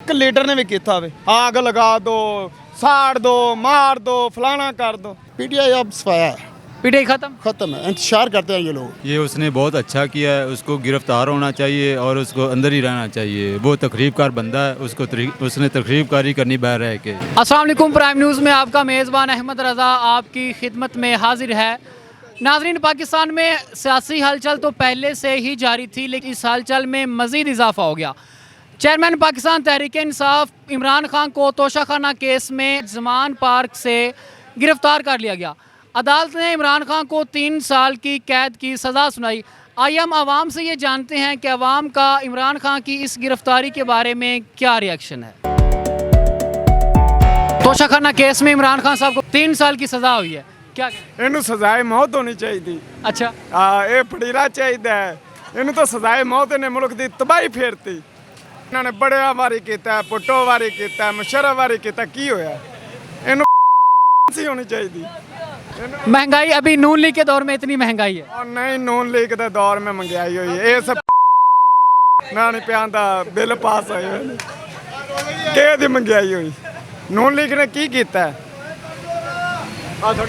एक लीडर ने भी किया होवे आग लगा दो, साड़ दो, मार दो, फलाना कर दो। पीटीआई अब सफाया है, पीटीआई खत्म है, इंतजार करते हैं ये लोग। ये उसने बहुत अच्छा किया है, उसको गिरफ्तार होना चाहिए और उसको अंदर ही रहना चाहिए। वो तकरीबकार बंदा है, उसने तकरीबकारी करनी बाहर रह के। अस्सलाम वालेकुम, प्राइम न्यूज़ में आपका मेज़बान अहमद रज़ा आपकी खिदमत में हाजिर है। नाज़रीन, पाकिस्तान में सियासी हलचल तो पहले से ही जारी थी, लेकिन इस हलचल में मज़ीद इजाफा हो गया। चेयरमैन पाकिस्तान तहरीक इंसाफ इमरान खान को तोशाखाना केस में ज़मान पार्क से गिरफ़्तार कर लिया गया। अदालत ने इमरान खान को 3 साल की कैद की सज़ा सुनाई। आइए हम आवाम से ये जानते हैं कि आवाम का इमरान खान की इस गिरफ़्तारी के बारे में क्या रिएक्शन है। तोशाखाना केस में इमरान खान साहब को 3 साल की सज़ा हुई है, क्या इन्हू सजाए मौत होनी चाहिए। अच्छा, ये फड़ीरा चाहिए। इन्हू तो सजाए मौत ने मुल्क की तबाही फेरती। इन्होंने बड़े वारी किया, पुट्टो वारी किया, मुशर्रफ वारी किया, की होया? इन्हू होनी चाहिए। महंगाई अभी नून लीग के दौर में इतनी महंगाई है। और नहीं, नून लीग के दौर में महंगाई हुई है। ये सब ना नहीं पिया बिल पास होए कि महंगाई हुई। नून लीग ने की किया?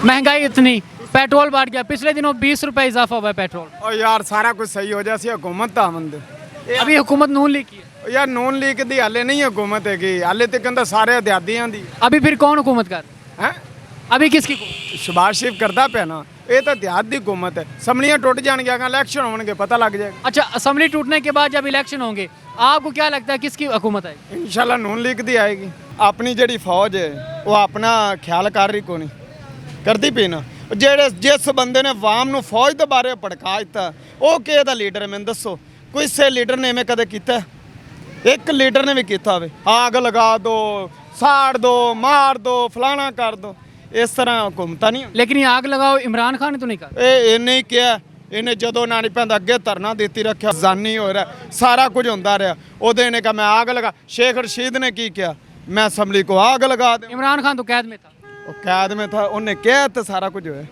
महंगाई इतनी, पेट्रोल बढ़ गया, पिछले दिनों 20 रुपए इजाफा हुआ है पेट्रोल। और यार सारा कुछ सही हो जाए, हुकूमत तो आमद अभी हुकूमत नून लीग की है। यार नून लीग की हाले नहीं हुकूमत हैगी, हाले तो कहता सारे आजादियां दी। अभी फिर कौन हुकूमत कर हैं? अभी किसकी? शबाज शरीफ करता पे ना, ये तो देहात की हुकूमत है। असम्बलियां टूट जाएंगे, अगर इलेक्शन होंगे पता लग जाएगा। अच्छा, असम्बली टूटने के बाद जब इलेक्शन होंगे, आपको क्या लगता है किसकी हुकूमत आएगी? इंशाल्लाह नून लीग दी आएगी। अपनी जड़ी फौज है वो अपना ख्याल कर रही को नहीं करती पी ना। जेड़े जिस बंदे ने वाम नू फौज के बारे भड़का दिता, वो किहदा लीडर है? मैंने दसो, कोई से लीडर ने इवें कदे कीता? एक लीडर ने भी किया होवे आग लगा दो, साड़ दो, मार दो, फलाना कर दो। इस तरह हुकूमत नहीं। लेकिन ये आग लगाओ इमरान खान ने तो नहीं कहा। इन्हें ही किया, इन्हें जदों ना नहीं पैंदा अगे धरना देती रखा, जानी हो रहा, सारा कुछ होंदा रहा। उहदे इन्हें कहा मैं आग लगा। शेख रशीद ने की किया? मैं असम्बली को आग लगा दे। इमरान खान तो कैद में था। वो कैद में था, उन्हें कहा तो सारा कुछ होया।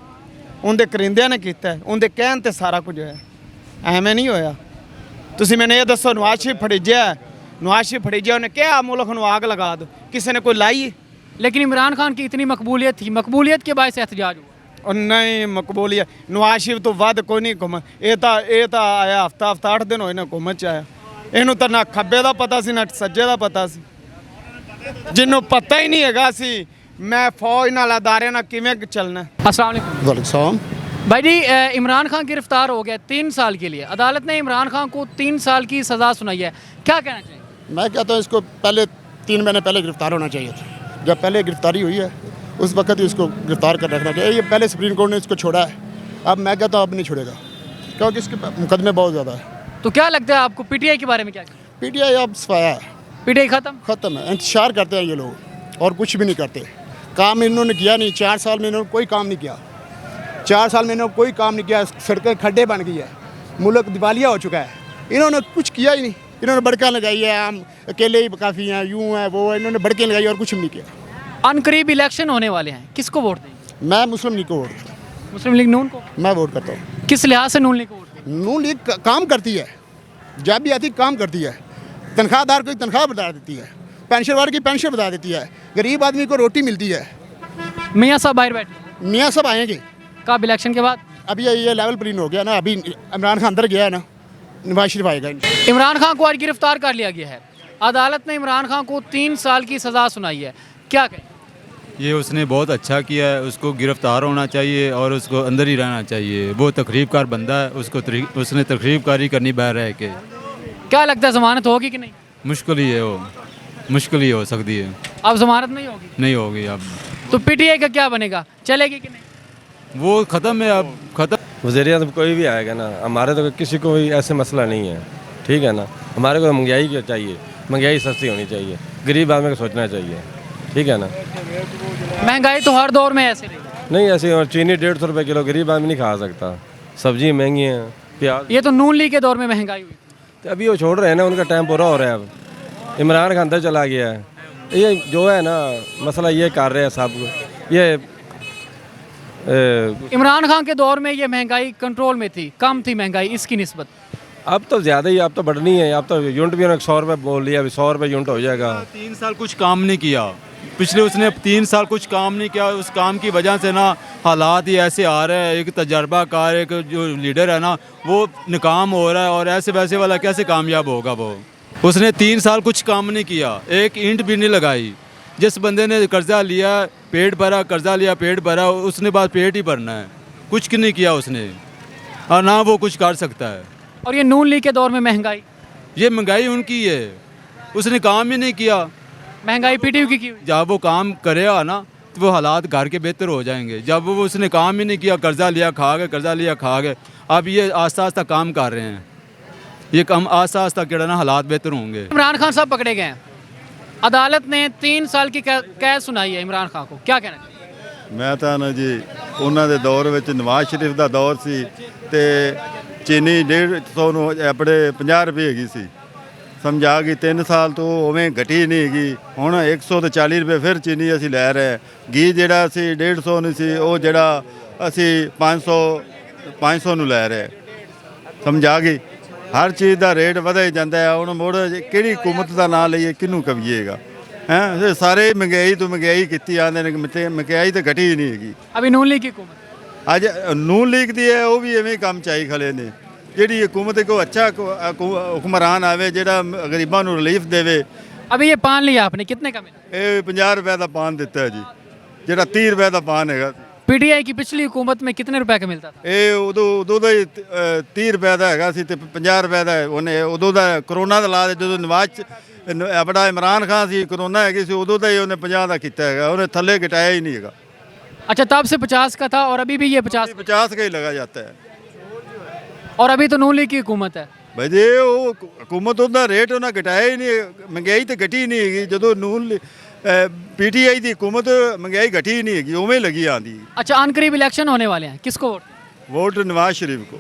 उनके करिंदिया ने किया, उनके कहन ते सारा कुछ होया। एवें नहीं होया। तुसी मैंने ये दसो, नवाज शरीफ फड़ीजिया, नवाज शरीफ फड़ीजिया, उन्हें क्या मुल्क नूं आग लगा दो? किसी ने कोई लाई? लेकिन इमरान खान की इतनी मकबूलियत थी, मकबूलियत के बायस एहतजाज हुआ। और नहीं मकबूलियत, नवाज शरीफ तो वध कोई नहीं हुकूमत। ये तो आया हफ्ता 8 दिन होए ने हुकूमत च आया। इनू तो ना खब्बे का पता सी ना सज्जे का पता सी। जिन्हों पता ही नहीं हैगा सी मैं फौज नाल अदारे नाल किवें चलना। अस्सलाम वालेकुम। वालेकुम। भाई जी, इमरान खान गिरफ्तार हो गया 3 साल के लिए। अदालत ने इमरान खान को 3 साल की सज़ा सुनाई है, क्या कहना चाहिए? मैं कहता हूँ इसको पहले 3 महीने पहले गिरफ्तार होना चाहिए था। जब पहले गिरफ्तारी हुई है उस वक्त ही उसको गिरफ्तार कर रखना चाहिए। ये पहले सुप्रीम कोर्ट ने इसको छोड़ा है, अब मैं कहता हूँ अब नहीं छोड़ेगा, क्योंकि इसके मुकदमे बहुत ज़्यादा है। तो क्या लगता है आपको पीटीआई के बारे में? क्या पीटीआई अब सफाया है, पीटीआई खत्म है, इंतजार करते हैं ये लोग और कुछ भी नहीं करते। काम इन्होंने किया नहीं, 4 साल में इन्होंने कोई काम नहीं किया। 4 साल में इन्होंने कोई काम नहीं किया। सड़कें खड्डे बन गई है, मुल्क दिवालिया हो चुका है। इन्होंने कुछ किया ही नहीं। इन्होंने बड़का लगाई है, हम अकेले ही काफ़ी हैं, यूँ हैं वो है, इन्होंने बड़के लगाई और कुछ भी नहीं किया। अनकरीब इलेक्शन होने वाले हैं, किसको वोट देंगे? मैं मुस्लिम लीग को वोट करता हूँ। मुस्लिम लीग नून को? मैं वोट करता हूँ। किस लिहाज से नून लीग को वोट देंगे? नून लीग काम करती है, जब भी आती काम करती है। तनख्वाहदार को तनख्वाह बढ़ा देती है, पेंशनवार की पेंशन बढ़ा देती है, गरीब आदमी को रोटी मिलती है। मियाँ साहब बाहर बैठे? मियाँ सब आएंगे कब? इलेक्शन के बाद? अभी ये लेवल प्रीन हो गया ना, अभी इमरान खान अंदर गया है ना, नवाज शरीफ आएगा। इमरान खान को आज गिरफ्तार कर लिया गया है। अदालत ने इमरान खान को 3 साल की सज़ा सुनाई है, क्या कहें? ये उसने बहुत अच्छा किया है, उसको गिरफ्तार होना चाहिए और उसको अंदर ही रहना चाहिए। वो तकरीबकार बंदा है, उसने तकरीबकारी करनी बाहर रह के। क्या लगता है ज़मानत होगी कि नहीं? मुश्किल ही है, वो मुश्किल ही हो सकती है। अब ज़मानत नहीं होगी? नहीं होगी अब। तो पीटीआई का क्या बनेगा, चलेगी कि नहीं? वो ख़त्म है, अब ख़त्म। वज़ीर-ए-आज़म कोई भी आएगा ना, हमारे तो किसी को भी ऐसे मसला नहीं है, ठीक है ना। हमारे को महंगाई क्या चाहिए, महंगाई सस्ती होनी चाहिए, गरीब आदमी को सोचना चाहिए, ठीक है ना। महंगाई तो हर दौर में ऐसे रही। नहीं ऐसे, और चीनी 150 रुपये किलो गरीब आदमी नहीं खा सकता, सब्जी महंगी है, प्याज। ये तो नून लीग के दौर में महंगाई हुई। तो अभी वो छोड़ रहे हैं ना, उनका टाइम पूरा हो रहा है। अब इमरान खान अंदर चला गया है, ये जो है ना मसला ये कर रहे हैं सब। ये इमरान खान के दौर में ये महंगाई कंट्रोल में थी, कम थी महंगाई इसकी निस्बत। अब तो ज़्यादा ही, अब तो बढ़नी है। अब तो यूनिट भी उन्होंने 100 रुपये बोल लिया, अभी 100 रुपये यूनिट हो जाएगा। 3 साल कुछ काम नहीं किया, पिछले उसने 3 साल कुछ काम नहीं किया। उस काम की वजह से ना हालात ही ऐसे आ रहे हैं। एक तजर्बाकार एक जो लीडर है ना वो नाकाम हो रहा है, और ऐसे वैसे वाला कैसे कामयाब होगा वो। उसने 3 साल कुछ काम नहीं किया, एक ईंट भी नहीं लगाई। जिस बंदे ने कर्जा लिया पेट भरा, कर्जा लिया पेट भरा, उसने बाद पेट ही भरना है, कुछ नहीं किया उसने, और ना वो कुछ कर सकता है। और ये नून लीग के दौर में महंगाई, ये महंगाई उनकी है, उसने काम ही नहीं किया। महंगाई पीटीयू की हुई। जब वो काम करेगा ना तो वो हालात घर के बेहतर हो जाएंगे। जब वो उसने काम ही नहीं किया, कर्जा लिया खा गए, कर्जा लिया खा गए। अब ये आस्ता आस्ता काम कर रहे हैं, ये काम आस्ता आस्ता केड़ा ना हालात बेहतर होंगे। इमरान खान साहब पकड़े गए हैं, अदालत ने 3 साल की कैद सुनाई है इमरान खान को, क्या कहना चाहिए? ਮੈਂ ਤਾਂ ਨਾ ਜੀ ਉਹਨਾਂ ਦੇ ਦੌਰ ਵਿੱਚ ਨਵਾਜ਼ ਸ਼ਰੀਫ ਦਾ ਦੌਰ ਸੀ ਤੇ ਚੀਨੀ 150 ਨੂੰ ਆਪਣੇ 50 ਰੁਪਏ ਹੈਗੀ ਸੀ। ਸਮਝਾ ਗਈ 3 ਸਾਲ ਤੋਂ ਉਵੇਂ ਘਟੀ ਨਹੀਂ ਹੈਗੀ। ਹੁਣ 140 ਰੁਪਏ ਫਿਰ ਚੀਨੀ ਅਸੀਂ ਲੈ ਰਹੇ। ਘੀ ਜਿਹੜਾ ਸੀ 150 ਨਹੀਂ ਸੀ, ਉਹ ਜਿਹੜਾ ਅਸੀਂ 500 ਨੂੰ ਲੈ ਰਹੇ। ਸਮਝਾ ਗਈ ਹਰ ਚੀਜ਼ ਦਾ ਰੇਟ ਵਧਾ ਹੀ ਜਾਂਦਾ ਹੈ। ਹੁਣ ਮੁੜ ਕਿਹੜੀ ਹਕੂਮਤ ਦਾ ਨਾਂ ਲਈਏ, ਕਿਹਨੂੰ ਕਹੀਏਗਾ ਹੈ। ਸਾਰੇ ਮਹਿੰਗਾਈ ਤੋਂ ਮਹਿੰਗਾਈ ਕੀਤੀ ਆਉਂਦੇ ਨੇ, ਮਹਿੰਗਾਈ ਤਾਂ ਘਟੀ ਹੀ ਨਹੀਂ ਹੈਗੀ। अभी नून लीग की हुकूमत, ਅੱਜ ਨੂਨ ਲੀਗ ਦੀ ਹੈ, ਉਹ ਵੀ ਐਵੇਂ ਹੀ ਕੰਮ ਚਾਈ ਖਲੇ ਨੇ। ਜਿਹੜੀ ਹਕੂਮਤ ਕੋ ਅੱਛਾ ਹੁਕਮਰਾਨ ਆਵੇ ਜਿਹੜਾ ਗਰੀਬਾਂ ਨੂੰ ਰਿਲੀਫ ਦੇਵੇ। अभी ये पान लिया आपने, कितने का मिला? ਇਹ 50 ਰੁਪਏ ਦਾ ਪਾਨ ਦਿੱਤਾ ਹੈ ਜੀ, ਜਿਹੜਾ 30 ਰੁਪਏ ਦਾ ਪਾਨ ਹੈਗਾ। पीटीआई की पिछली हुकूमत में कितने रुपए का मिलता था? ਇਹ ਉਦੋਂ ਦਾ ਹੀ 30 ਰੁਪਏ ਦਾ ਹੈਗਾ ਸੀ ਤੇ 50 ਰੁਪਏ ਦਾ ਉਹਨੇ ਉਦੋਂ ਦਾ ਕਰੋਨਾ ਦਾ ਲਾ ਜਦੋਂ ਨਵਾਜ਼ ਆਪਣਾ ਇਮਰਾਨ ਖਾਨ ਸੀ, ਕਰੋਨਾ ਹੈਗੀ ਸੀ, ਉਦੋਂ ਦਾ ਹੀ ਉਹਨੇ 50 ਦਾ ਕੀਤਾ ਹੈਗਾ। ਉਹਨੇ ਥੱਲੇ ਘਟਾਇਆ ਹੀ ਨਹੀਂ ਹੈਗਾ। अच्छा, तब से 50 का था और अभी भी ये 50, 50 का ही लगा जाता है और अभी तो नून लीग की हुकूमत है। भाई जे ਉਹ ਹਕੂਮਤ ਉਹਦਾ ਰੇਟ ਉਹਨਾਂ ਘਟਾਇਆ ਹੀ ਨਹੀਂ। ਮਹਿੰਗਾਈ ਤਾਂ ਘਟੀ ਨਹੀਂ ਹੈਗੀ। ਜਦੋਂ ਨੂਨ ਪੀਟੀਆਈ ਦੀ ਹਕੂਮਤ ਮਹਿੰਗਾਈ ਘਟੀ ਨਹੀਂ ਹੈਗੀ, ਉਵੇਂ ਲੱਗੀ ਆਂਦੀ। अच्छा, अनकरीब इलेक्शन होने वाले हैं, किसको वोट? वोट नवाज शरीफ को।